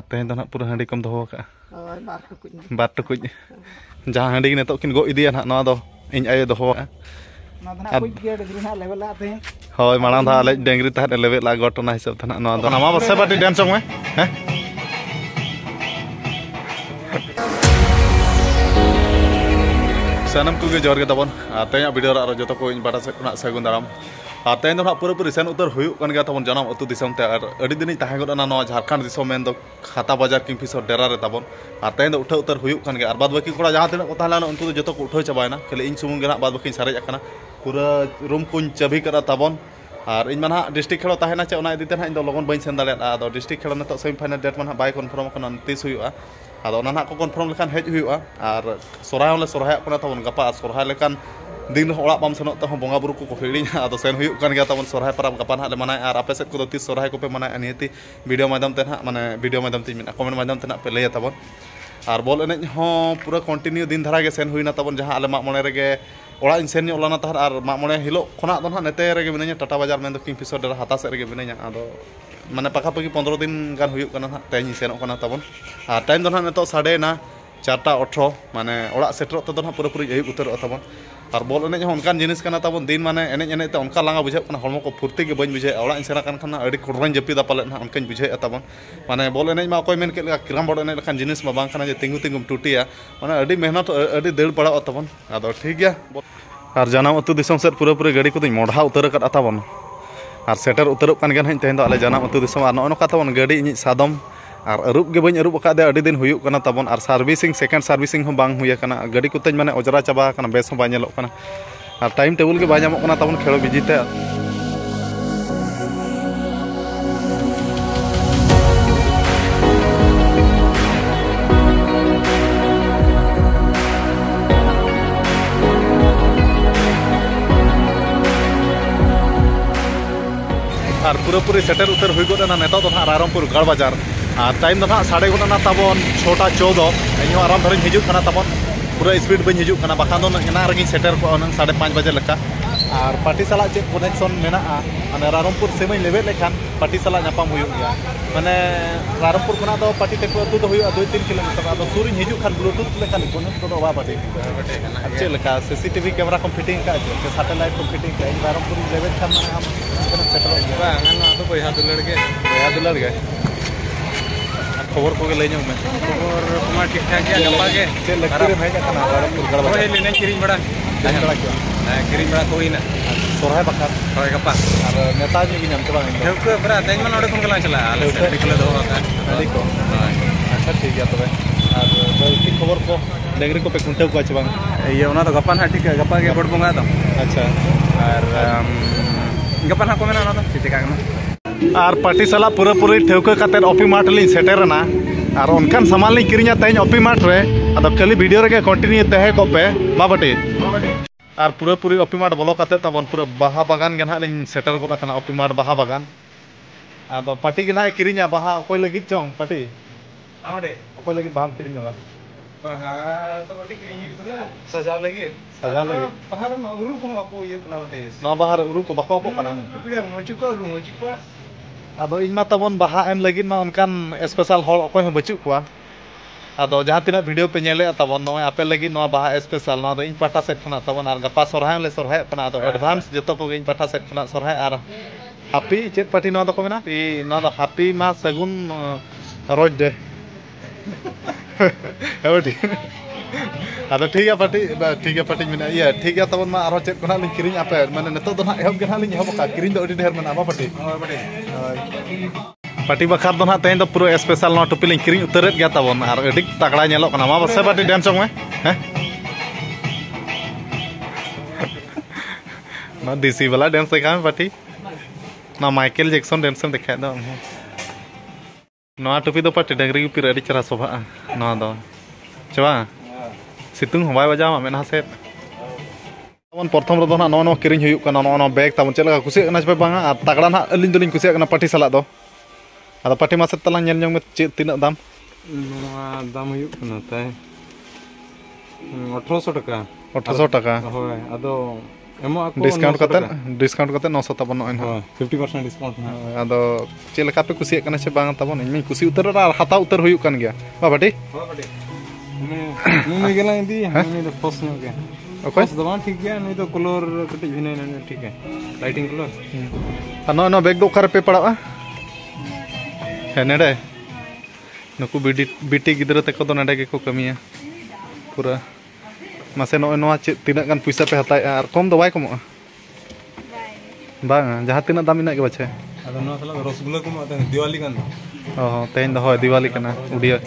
तेहन दो ना पूरा हांडी कम दोहो का बार टुकुज जहाँ हांडी नितो किन गो इदिया ना दो इन आयो दोहो हय मांग धा आले डेंगरी तहत लेवेल ला घटना हिसाब था ना दो नामा बसे बाटी डांस में हैं सानम को जोर के तबन तेज वीडियो रो जो को बाटा से सगुन दाराम तेज दो पूरा पूरी सेन उतर हुन गया तबन जनाम अतु दिसम ते अड़ी दिन तहां गना नो झारखंड दिसम मेन दो खाता बाजार किंगफिशर डेरा रे तबन तेज दो उठा उतर हुन गया बाद बाकी कोड़ा जहां तिना को ताहला उनको जो को उठो चबायना खाली इन सुमुंग गेना बाद बाकी सारेज आकना पूरा रूम कुन चाबी करा तबन और इन माना डिस्ट्रिक्ट खेलो ताहेना चे ओना इदिते ना इन दो लगन बइन सेन दाले आदो डिस्ट्रिक्ट खेलो नतो सेमीफाइनल डेट माना बाय कन्फर्म कना 30 हुआ आदो ओना ना को कन्फर्म लेखान हेज हुआ और सोराय होले सोराय कना तबन गपा सोराय लेखान दिन ओड़ा बाम सेनो तह बोंगा बुरु को हिड़ी आदो सेन हुई कान गया तबन सोराय परब गपा ना ले मनाय और आपे सेट को 30 सोराय को पे मनाय नियति वीडियो माध्यम ते ना माने वीडियो माध्यम ते कमेंट माध्यम ते ना पे लय तबन और बॉल एने हो पूरा कंटिन्यू दिन धारा गे सेन हुईना तबन जहां आले माग मणे रेगे ओड़ा इन सेन ओलाना तहर और माग मणे हिलो खना दो ना नेते रेगे मिनाया टाटा बाजार में किंगफिशर डेरा हाता से रेगे मिनाया आदो माने पाखापाखि 15 दिन गान हुई कना ना तेज सेनों कना तबन और टाइम दो ना नेतो 4:18 माने ओड़ा सेटरो तो ना पूरा पूरी अयुब उतर तबन और बॉल एने उनकान जिनिस कना तबन दिन माने एने एने ते उनका लांगा बुझे कना हरमो को फुर्ती के बन बुझे ओड़ा इन सेना कान खाना अड़ी खुरन जपी दा पाले ना उनकान बुझे तबन माने बॉल एने मा कोई मेन के किराम बड़ एने लखान जिनिस मा बांग खाना जे तिंगु तिंगुम टूटिया माने अड़ी मेहनत अड़ी देड़ पड़ा तबन आदो ठीक गया और जानाम अतु दिसम सेट पूरा पूरी गाड़ी को मोढ़ा उतर कर तबन और सेटर उतरब कान गन तेहन दो आले जानाम अतु दिसम और नोका तबन गाड़ी इन सादम और अरूब के बन अरूब का अड़ी दिन हुई कना तबन और सर्विसिंग सेकेंड सर्विसिंग हो बांग हुई कना गाड़ी को तेज माने अजरा चाबा कना बेस हो बाñeलो कना और टाइम टेबल के बाñamok कना तबन खेलो बिजिते और पूरा पूरी सेटर उतर हुई गोना नेता तो ना रायरंगपुर गढ़ बाजार और टाइम तो ना 14:30 तबन 6:14 इन आराम धरे हिजुना तबन पूरा स्पीड बन हिजुना बाखान दो ना रगी सेटर को 5:30 बजे लेका और पार्टी साला चे कनेक्शन मेना माने रायरंगपुर सेमई लेवे लेखान पार्टी साला नापाम हुई गया माने रायरंगपुर कोना दो पार्टी ते को तो हुई 2-3 किलोमीटर आदो सुरिन हिजु खान ब्लूटूथ लेखान कोन तो बा पार्टी अच्छे लेखा सीसीटीवी कैमरा को फिटिंग का जे सैटेलाइट को फिटिंग का रायरंगपुर लेवे खान माने हम सेटर बा गाना तो बया दुलड़ गए खबर को ले में खबर कुमार ठीक ठाक गया गपा के चे लगते रे भेजा कना रायरंगपुर गढ़ ओहे लेने किरिंग बड़ा किरिंग बड़ा कोई ना सोरहाय बखर होय गपा और नेताजी की नाम के बांग ठेवके बरा तेज मन ओडे कोन गला चला आले निकले दो का अड़ी को अच्छा ठीक है तबे और बल्कि खबर को डेंगरी को पे कुंटे को अच्छे बांग ये ओना तो गपा ना ठीक है गपा के बड़ बंगा तो अच्छा और गपा ना को मेना ना तो चिका और पार्टी साला पूरा पूरी ठेवका काते ऑपी मार्ट ली सेटरना और उनकान सामान ली किरिया तेज ऑपी मार्ट रे अद खाली वीडियो रे कंटिन्यू तहे को पे मा बटी और पूरा पूरी ऑपी मार्ट बोलो काते तबन पूरा बाहा बागान गना ली सेटर को कना ऑपी मार्ट बाहा बागान अद पार्टी गना किरिया बाहा कोई लगी चोंग पार्टी आडे कोई लगी बाम किरिया बाहा तो पार्टी किरिया सजा लगी बाहर में उरु को आपको ये बनाते ना बाहर उरु को बाको को कना मुचुको आदो इन मा तबन बाहा एम लगी मा उनकान स्पेशल हॉल अकोय हम बचु कुआ आदो जहां तिना वीडियो पे नेले तबन नो आपे लगी नो बाहा स्पेशल ना इन पाटा सेट खना तबन आर गपा सोरहाय ले सोरहाय कना आदो एडवांस जतो को इन पाटा सेट खना सोरहाय आर हैप्पी चेत पार्टी नो तो को मेना ई नो द हैप्पी मा सगुन रोज दे हेबटी आदो ठीक है पार्टी में ये ठीक है तबन मा आरो चेत कोना लिन किरिंग आपे माने नतो तो ना एहब गना लिन एहब का किरिंग दो अडी ढेर में आबा पार्टी पार्टी बखार दो ना तेज तो पूरा स्पेशल ना टोपी लिन किरिंग उतरेत गया तबन और अडी तगड़ा नेलो कना मा बसे पार्टी डांस में हैं ना देसी वाला डांस देखा में पार्टी ना माइकल जैक्सन डांस देखा दो ना टोपी दो पार्टी डंगरी पिर अडी चरा सोभा ना दो चबा सितुंग हवाई बजा मेना से तबन प्रथम रो ना नो किरिंग हुई कना नो बैग तबन चला कुसी ना पे बांगा तगड़ा ना अलिन दोलिन कुसी कना पार्टी साला दो आदा पार्टी मासे तला नेल जोंग में चे तिना दाम दाम हुई कना ताय 1800 टका 1800 टका होय आदो डिस्काउंट कते 900 तबन नय ना 50% डिस्काउंट आदो चे लेका पे कुसिया कना से बांग तबन इन में कुसी उतर आर हाता उतर हुयु कन गया बा बाटी मैं गेला इदी हमें तो फस न गया ओके दबान ठीक गया नहीं तो कलर कटिज भिने ठीक है लाइटिंग कलर नो बैग दो कर पे पड़ा है नेडे नुकु बीटी गिद्रा तक तो नेडे के को कमिया पूरा मासे नो चे तीना गान पैसा पे हताय और कम दो बाय कमो बांग जहां तीना दाम इना के बचे अदो नो सला रसगुल्ला को माते दिवाली कान ओ तेन दो दिवाली कना उडिया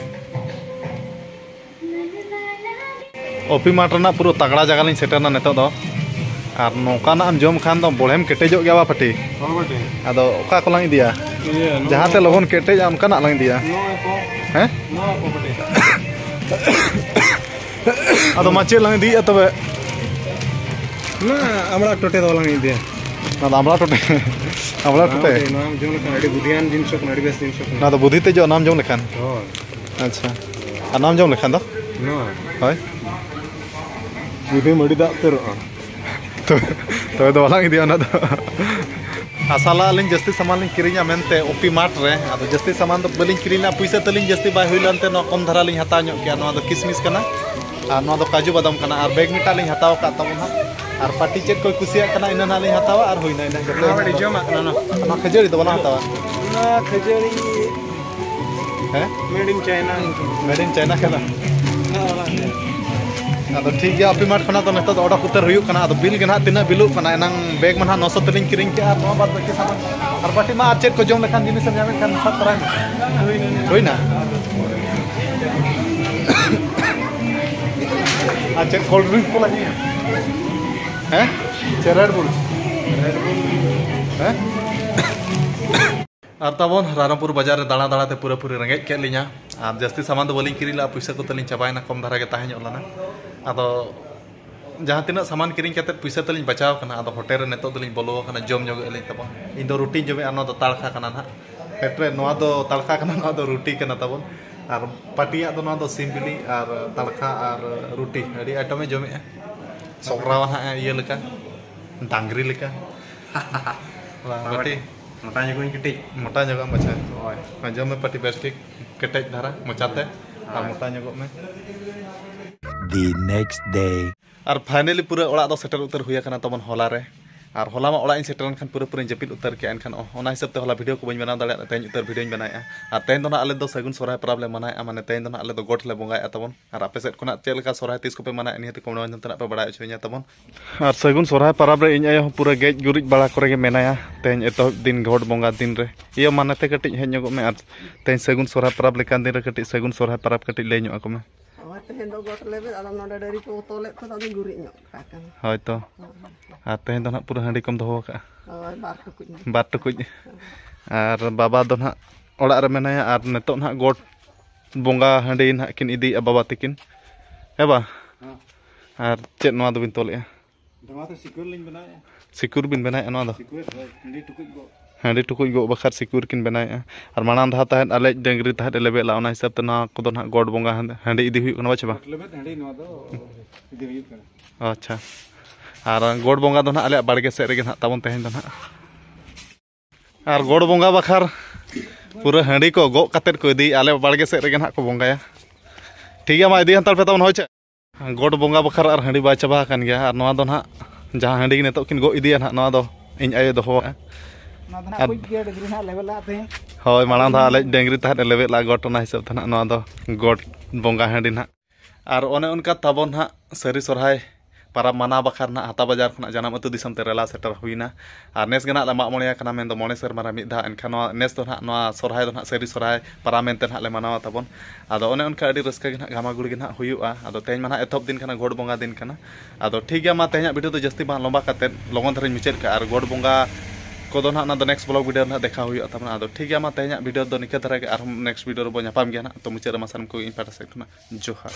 ओपी मार्ट रना पूरा तगड़ा जगह लिन सेटरना नेतो दो और नौकाना हम जम खान दो बोलेम केटेजो गया पाटी आदो ओका को लांग दिया जहां ते लगन केटेज उनका लांग दिया हैं आदो माचे लांग दिया तबे ना आमला टोटे दो लांग दिया ना आमला टोटे नाम जम लेखान अडी बुधियान जिनस को अडी बेस जिनस को ना तो बुद्धि ते जो नाम जम लेखान अच्छा आ नाम जम लेखान दो नो होय बुद्धि मडी दा तेरो तो दो लांग दिया ना तो आसाला लिन जस्ती सामान लिन किरिया मेनते ओपी मार्ट रे आदो जस्ती सामान तो बलिन किरिना पैसा तलिन जस्ती बाय हुइलानते नो कम धरा लिन हता ᱧᱚᱜ किया नो दो किसमिस कना और नो दो काजू बादाम कना और बैग मिटा लिन हताव का तबन हा और पार्टी चेक कोई कुसिया कना इना ना लिन हतावा और होइना इना जते बड़ी जमा ना ना खजड़ी तो बना हतावा ना खजड़ी है मेड इन चाइना कना आदो ठीक गया ओपी मार्ट खना तो नेतो तो ऑर्डर उतर हुयु कना आदो बिल के ना तिना बिलु कना एनंग बैग मन हा 900 तलिन किरिंग के और नो बात बाकी सामान और पार्टी मा चेक को जम लेखान जिनिस जामे खान सब तरह होइना अच्छा कोल्ड ड्रिंक को लगी हैं रेड बुल हैं और तबन रामपुर बाजार दाड़ा दाड़ा ते पूरा पूरी रंगे के लिया और जस्ती सामान तो बलिन किरिला पैसा को तलिन चाबायना कम धारा के ताहे ञोलाना आदो जहाँ तीना सामान किरिंग कते पैसा तलिन बचाव कना आदो होटल रे नेतो दलिन बोलो कना जम जोग एलिन तबन इन दो रोटी जमे आनो दो ताड़खा कना ना पेट्रे नोआ दो ताड़खा कना नोआ दो रोटी कना तबन और पाटिया दो नोआ दो सिमबिली और ताड़खा और रोटी अड़ी आइटम में जमे सोकरावा हा ये लेका डांगरी लेका बाटी मोटा जगह मचा जम में पाटी बेस्ट केटेज धारा मचाते और मोटा जगह में The next day और फाइनली पूरा ओड़ा दो सेटर उतर हुई कना तबन होला रे और होला मा ओड़ा इन सेटर खान पूरा पूरा जपिल उतर के एनखान ओना हिसाब ते होला वीडियो को बन बना दाड़ा तेन उतर वीडियो बनाया और तेन दो ना आले दो सगुन सोराय प्रॉब्लम मनाया माने तेन दो ना आले दो गोठ ले बंगाया तबन और आपे सेट कोना चेलका सोराय तीस को पे मनाया निहत को मन तना पे बड़ा छुइया तबन और सगुन सोराय परब रे इन आयो पूरा गेज गुरिज बड़ा करे के मेनाया तेन एतो दिन घोट बंगा दिन रे ये मानते कटिज हेजो में और तेन सगुन सोराय परब लेकान दिन रे कटिज सगुन सोराय परब कटिज ले ᱧᱚᱜ को में हय तो और तेन दो ना पूरा हांडी कम दो का बार टुकुज और बाबा दो ना ओड़ा रे मेनाया और नेतो ना गोट बंगा हांडी ना किन इदी बाबा तिकिन हे बा और चेत नोआ दो बिन तोले सिक्योर बिन बनाया नोआ दो हांडी टुकुज गो बखार सिक्योर किन बनाया और माना धा ताहेन आले डंगरी ताहेन लेबेला ओना हिसाब ते ना को दो ना गोड बंगा हांडी इदी हुई कना बाचबा अच्छा और गोड बंगा दो ना आले बाड़गे सेट रे ना तबन तहेन दो ना और गोड बंगा बखार पूरा हांडी को गो कतेट को इदी आले बाड़गे सेट रे ना को बंगाया ठीक है मा इदी हंताल पे तबन होय चे गोड बंगा बखार और हांडी बाय चाबा कान गया और नोआ दो ना जहां हांडी नेतो किन गो इदी ना नोआ दो इन आयो दो हय माना धा आले डंगरी ताहे लेबेला गोट ना हिसाब था ना दो गोट बंगा हांडी ना और ओने उनका तबन हा सरी सोरहाय पारा माना बखार ना हाता बाजार खना जानम अतु दिसम ते रेला सेटर हुईना और नेस गना मा मोणिया कना मेन दो मोणे सेरमारा मिद धा एनखान नेस दो ना नोआ सोरहाय दो ना सरी सोरहाय पारा मेनते ना ले मानावा तबन आदो ओने उनका अडी रस्का गे ना गामागुड़ी गे ना हुयुआ आदो तेज माना एथप दिन कना गोड बंगा दिन कना आदो ठीक गया मा तेहना वीडियो तो जस्ती बा लंबा काते लगन धरन मिचेल का और गोड बंगा को दो ना नेक्स्ट ब्लॉग वीडियो ना देखा हुई तबना आदो ठीक गया मा तेहना वीडियो दो निके तरह के और नेक्स्ट वीडियो रो बो ᱧᱟᱯᱟᱢ गया ना तो मुचेर मा सानम को इन पाटा से जोहार।